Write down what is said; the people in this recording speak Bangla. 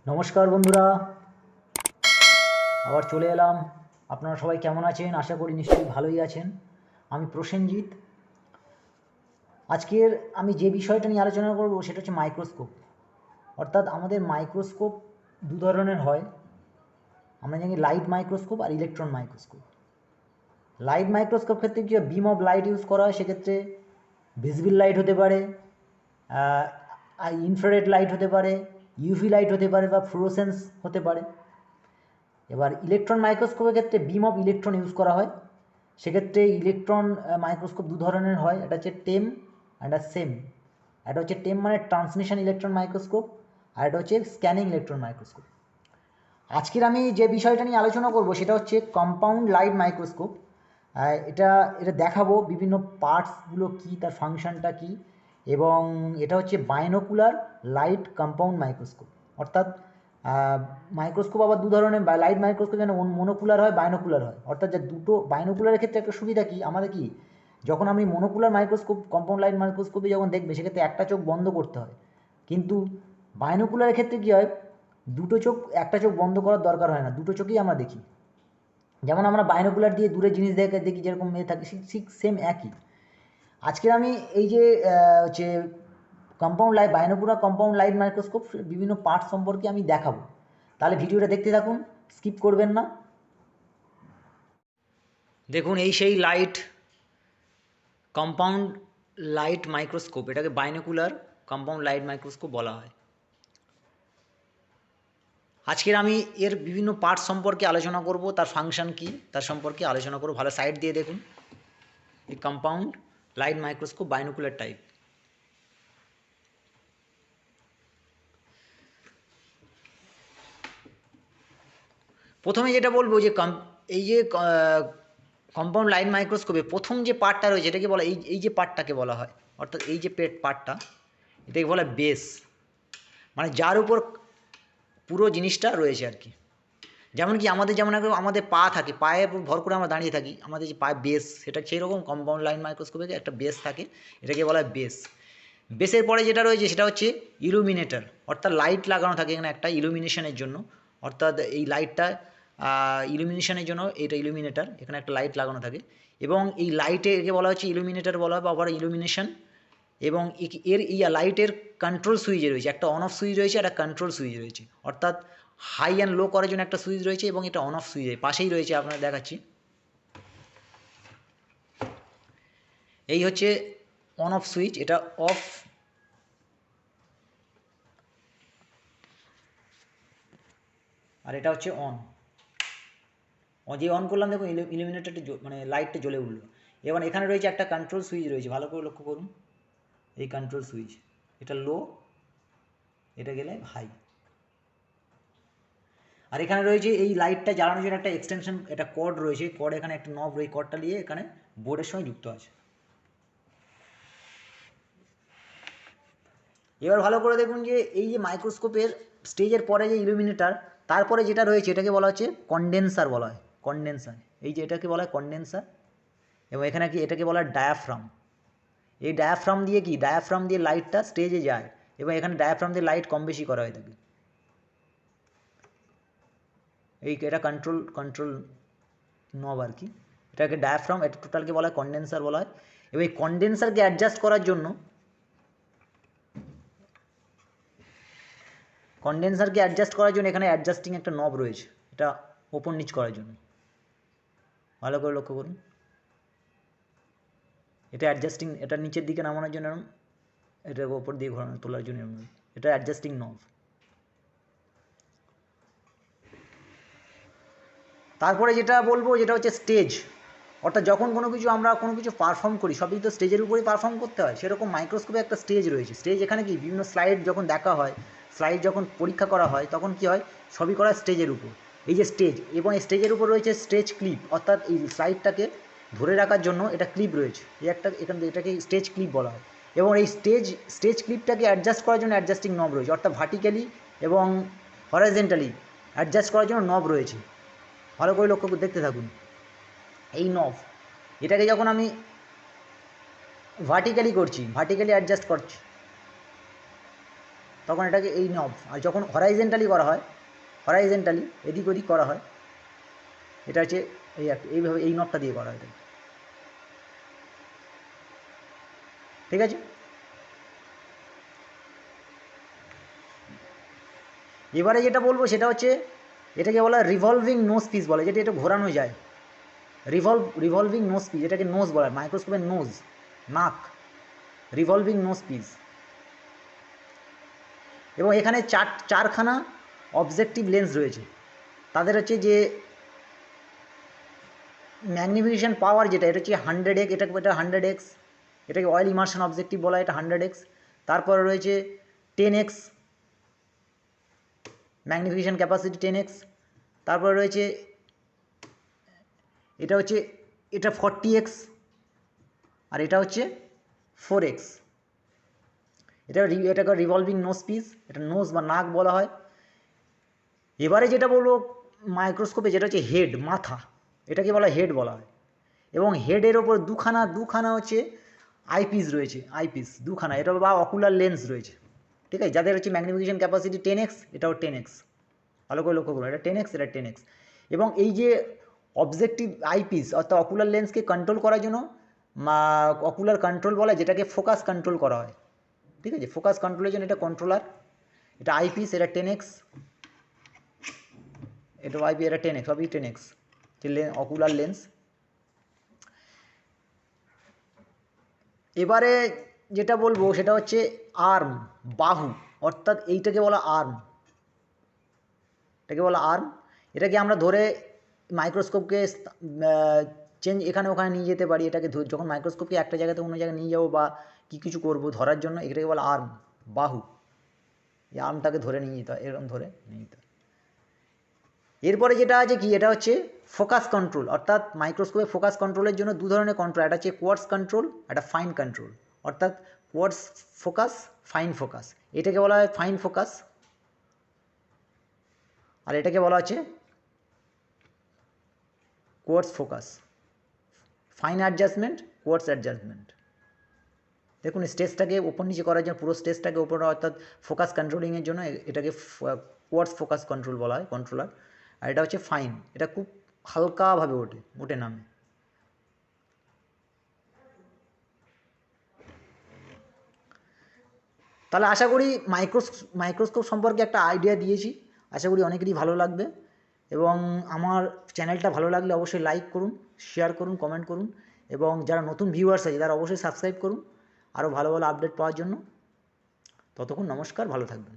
নমস্কার বন্ধুরা, আবার চলে এলাম। আপনারা সবাই কেমন আছেন? আশা করি নিশ্চয়ই ভালোই আছেন। আমি প্রসেনজিৎ। আজকের আমি যে বিষয়টা নিয়ে আলোচনা করব সেটা হচ্ছে মাইক্রোস্কোপ। অর্থাৎ আমাদের মাইক্রোস্কোপ দু ধরনের হয়। আমরা জানি লাইট মাইক্রোস্কোপ আর ইলেকট্রন মাইক্রোস্কোপ। লাইট মাইক্রোস্কোপ ক্ষেত্রে কি বিম অফ লাইট ইউজ করা হয়, সেক্ষেত্রে ভিজিবল লাইট হতে পারে, ইনফ্রারেড লাইট হতে পারে, ইউভি লাইট হতে পারে বা ফ্লুওরেসেন্স হতে পারে। এবার ইলেকট্রন মাইক্রোস্কোপের ক্ষেত্রে বিম অফ ইলেকট্রন ইউজ করা হয়। সেক্ষেত্রে ইলেকট্রন মাইক্রোস্কোপ দু ধরনের হয়, এটা হচ্ছে টেম আর একটা সেম। এটা হচ্ছে টেম মানে ট্রান্সমিশন ইলেকট্রন মাইক্রোস্কোপ, আর এটা হচ্ছে স্ক্যানিং ইলেকট্রন মাইক্রোস্কোপ। আজকের আমি যে বিষয়টা নিয়ে আলোচনা করব সেটা হচ্ছে কম্পাউন্ড লাইট মাইক্রোস্কোপ। এটা এটা দেখাবো বিভিন্ন পার্টসগুলো কী, তার ফাংশনটা কী, এবং এটা হচ্ছে বাইনোকুলার লাইট কম্পাউন্ড মাইক্রোস্কোপ। অর্থাৎ মাইক্রোস্কোপ আবার দু ধরনের, লাইট মাইক্রোস্কোপ যেন মনোকুলার হয়, বাইনোকুলার হয়। অর্থাৎ যে দুটো বাইনোকুলারের ক্ষেত্রে একটা সুবিধা কি আমাদের, কি যখন আমি মনোকুলার মাইক্রোস্কোপ কম্পাউন্ড লাইট মাইক্রোস্কোপে যখন দেখবে সেক্ষেত্রে একটা চোখ বন্ধ করতে হয়, কিন্তু বাইনোকুলারের ক্ষেত্রে কী হয়, দুটো চোখ, একটা চোখ বন্ধ করার দরকার হয় না, দুটো চোখেই আমরা দেখি। যেমন আমরা বাইনোকুলার দিয়ে দূরে জিনিস দেখি যেরকম থাকে, ঠিক সেম একই। আজকে আমি এই যে হচ্ছে compound light, binocular compound light microscope বিভিন্ন পার্ট সম্পর্কে আমি দেখাবো। তাহলে ভিডিওটা দেখতে থাকুন, স্কিপ করবেন না। দেখুন, এই সেই লাইট কম্পাউন্ড লাইট মাইক্রোস্কোপ, এটাকে বাইনোকুলার কম্পাউন্ড লাইট মাইক্রোস্কোপ বলা হয়। আজকের আমি এর বিভিন্ন পার্ট সম্পর্কে আলোচনা করব, তার ফাংশন কী তার সম্পর্কে আলোচনা করব। ভালো সাইড দিয়ে দেখুন, এই compound light microscope binocular type. প্রথমে যেটা বলবো যে এই যে কম্পাউন্ড লাইট মাইক্রোস্কোপে প্রথম যে পার্টটা রয়েছে এটাকে বলা, এই যে পার্টটাকে বলা হয়, অর্থাৎ এই যে পার্টটা, এটাকে বলা বেস, মানে যার উপর পুরো জিনিসটা রয়েছে আর কি। যেমন কি যেমন আমাদের পা থাকে, পায়ে ভর করে আমরা দাঁড়িয়ে থাকি, আমাদের যে পায়ে বেস, সেটা সেই রকম কম্পাউন্ড লাইট মাইক্রোস্কোপে একটা বেস থাকে, এটাকে বলা হয় বেস। বেসের পরে যেটা রয়েছে সেটা হচ্ছে ইলুমিনেটর, অর্থাৎ লাইট লাগানো থাকে এখানে একটা ইলুমিনেশনের জন্য। অর্থাৎ এই লাইটটা ইলুমিনেশনের জন্য, এটা ইলুমিনেটর, এখানে একটা লাইট লাগানো থাকে, এবং এই লাইটে একে বলা হচ্ছে ইলুমিনেটর বলা হয় বা আবার ইলুমিনেশন। এবং এর লাইটের কন্ট্রোল সুইচ রয়েছে, একটা অন অফ সুইচ রয়েছে, একটা কন্ট্রোল সুইচ রয়েছে। অর্থাৎ হাই অ্যান্ড লো করার জন্য একটা সুইচ রয়েছে, এবং এটা অন অফ সুইচ পাশেই রয়েছে, আপনারা দেখাচ্ছি। এই হচ্ছে অন অফ সুইচ, এটা অফ, আর এটা হচ্ছে অন। যে অন করলাম দেখুন, ইলুমিনেটরটি মানে লাইটটা জ্বলে উঠলো। এবার এখানে রয়েছে একটা কন্ট্রোল সুইচ রয়েছে, ভালো করে লক্ষ্য করুন, এই কন্ট্রোল সুইচ, এটা লো, এটা গেলে হাই। আর এখানে রয়েছে এই লাইটটা জ্বালানোর জন্য একটা এক্সটেনশন, একটা কর্ড রয়েছে, কর্ড এখানে একটা নব রয়েছে, কর্ডটা নিয়ে এখানে বোর্ডের সঙ্গে যুক্ত আছে। এবার ভালো করে দেখুন যে এই যে মাইক্রোস্কোপের স্টেজের পরে যে ইলুমিনেটার, তারপরে যেটা রয়েছে এটাকে বলা হচ্ছে কন্ডেন্সার বলা হয়, কন্ডেন্সার। এই যে এটাকে বলা হয় কন্ডেন্সার, এবং এখানে কি এটাকে বলা হয় ডায়াফ্রাম। এই ডায়াফ্রাম দিয়ে ডায়াফ্রাম দিয়ে লাইটটা স্টেজে যায়, এবং এখানে ডায়াফ্রাম দিয়ে লাইট কম বেশি করা হয়ে থাকে। এটা কন্ট্রোল নব আর কি, এটাকে ডায়াফ্রাম, এটা টোটালকে বলা হয় কন্ডেন্সার বলা হয়। এবং এই কন্ডেন্সারকে অ্যাডজাস্ট করার জন্য, এখানে অ্যাডজাস্টিং একটা নব রয়েছে, এটা ওপর নিচ করার জন্য। ভালো করে লক্ষ্য করুন, এটা অ্যাডজাস্টিং, এটা নিচের দিকে নামানোর জন্য, এটা ওপর দিয়ে ঘোরানো তোলার জন্য, এটা অ্যাডজাস্টিং নব। তারপরে যেটা বলবো যেটা হচ্ছে স্টেজ। অর্থাৎ যখন আমরা কোনো কিছু পারফর্ম করি, সবই তো স্টেজের উপরেই পারফর্ম করতে হয়, সেরকম মাইক্রোস্কোপে একটা স্টেজ রয়েছে। স্টেজ এখানে কি বিভিন্ন স্লাইড যখন দেখা হয়, স্লাইড যখন পরীক্ষা করা হয়, তখন কি হয়, সবই করা স্টেজের উপর। এই যে স্টেজ, এবং এই স্টেজের উপর রয়েছে স্টেজ ক্লিপ, অর্থাৎ এই স্লাইডটাকে ধরে রাখার জন্য এটা ক্লিপ রয়েছে, এই একটা, এটাকে স্টেজ ক্লিপ বলা হয়। এবং এই স্টেজ ক্লিপটাকে অ্যাডজাস্ট করার জন্য অ্যাডজাস্টিং নব রয়েছে, অর্থাৎ ভার্টিক্যালি এবং হরাইজন্টালি অ্যাডজাস্ট করার জন্য নব রয়েছে। ভালো করে লক্ষ্য করে দেখতে থাকুন, এই নব, এটাকে যখন আমি ভার্টিক্যালি অ্যাডজাস্ট করছি, তখন এটাকে এই নব, আর যখন হরাইজেন্টালি করা হয়, হরাইজেন্টালি এদিক ওদিক করা হয়, এটা হচ্ছে এইভাবে এই নবটা দিয়ে করা হয়। ঠিক আছে, এবারে যেটা বলবো সেটা হচ্ছে এটাকে বলা হয় রিভলভিং নোজ পিস বলে, যেটা এটা ঘোরানো যায়, রিভলভিং নোজ পিস, এটাকে নোজ বলা হয়, মাইক্রোস্কোপের নোজ, নাক, রিভলভিং নোজ পিস। এবং এখানে চারখানা অবজেক্টিভ লেন্স রয়েছে, তাদের হচ্ছে যে ম্যাগনিফিকেশন পাওয়ার যেটা, এটা হচ্ছে 100x, এটা 100x, এটাকে অয়েল ইমার্শন অবজেক্টিভ বলা হয়, এটা 100x। তারপরে রয়েছে 10x, ম্যাগনিফিকেশন ক্যাপাসিটি 10x। তারপরে রয়েছে এটা হচ্ছে এটা 40x, আর এটা হচ্ছে 4x। এটাকে রিভলভিং নোজ পিস, এটা নোজ বা নাক বলা হয়। এবারে যেটা বলবো মাইক্রোস্কোপে, যেটা হচ্ছে হেড, মাথা, এটাকে বলা হেড বলা হয়। এবং হেডের ওপর দুখানা হচ্ছে আইপিস রয়েছে, আইপিস দুখানা, এটা বা অকুলার লেন্স রয়েছে, ঠিক আছে, যাদের হচ্ছে ম্যাগনিফিকেশন ক্যাপাসিটি 10x, এটাও 10x, ভালো করে লক্ষ্য করুন, এটা 10x, এটা 10x। এবং এই যে অবজেক্টিভ আইপিস অর্থাৎ অকুলার লেন্সকে কন্ট্রোল করার জন্য অকুলার কন্ট্রোল বলা, যেটাকে ফোকাস কন্ট্রোল করা হয়, ঠিক আছে, ফোকাস কন্ট্রোলের জন্য এটা কন্ট্রোলার, এটা আইপিস, এটা 10x, এটা আইপি, এটা 10x, সবই 10x, অকুলার লেন্স। এবারে যেটা বলবো সেটা হচ্ছে আর্ম, বাহু, অর্থাৎ এইটাকে বলা আর্ম, এটাকে বলা আর্ম। এটাকে আমরা ধরে মাইক্রোস্কোপকে চেঞ্জ এখানে ওখানে নিয়ে যেতে পারি, এটাকে যখন মাইক্রোস্কোপকে একটা জায়গাতে অন্য জায়গায় নিয়ে যাবো বা কিছু করবো ধরার জন্য, এটাকে বলা আর্ম, বাহু। এই আর্মটাকে ধরে নিয়ে যেতে হয়, এরকম ধরে নিয়ে যেতে হয়। এরপরে যেটা আছে কি, এটা হচ্ছে ফোকাস কন্ট্রোল, অর্থাৎ মাইক্রোস্কোপে ফোকাস কন্ট্রোলের জন্য দু ধরনের কন্ট্রোল, একটা হচ্ছে কোয়ার্টজ কন্ট্রোল, একটা ফাইন কন্ট্রোল, অর্থাৎ কোয়ার্টজ ফোকাস, ফাইন ফোকাস। এটাকে বলা হয় ফাইন ফোকাস, আর এটাকে বলা হচ্ছে quartz focus, fine adjustment, quartz adjustment. দেখুন স্টেজটাকে ওপর নিচে করার জন্য, পুরো স্টেজটাকে ওপরে, অর্থাৎ ফোকাস কন্ট্রোলিংয়ের জন্য এটাকে কোয়ার্টজ ফোকাস কন্ট্রোল বলা হয়, কন্ট্রোলার। আর এটা হচ্ছে ফাইন, এটা খুব হালকাভাবে ওঠে নামে। তাহলে আশা করি মাইক্রোস্কোপ সম্পর্কে একটা আইডিয়া দিয়েছি, আশা করি অনেকেরই ভালো লাগবে। এবং আমার চ্যানেলটা ভালো লাগলে অবশ্যই লাইক করুন, শেয়ার করুন, কমেন্ট করুন, এবং যারা নতুন ভিউয়ার্স আছে তারা অবশ্যই সাবস্ক্রাইব করুন আরও ভালো ভালো আপডেট পাওয়ার জন্য। ততক্ষণ নমস্কার, ভালো থাকবেন।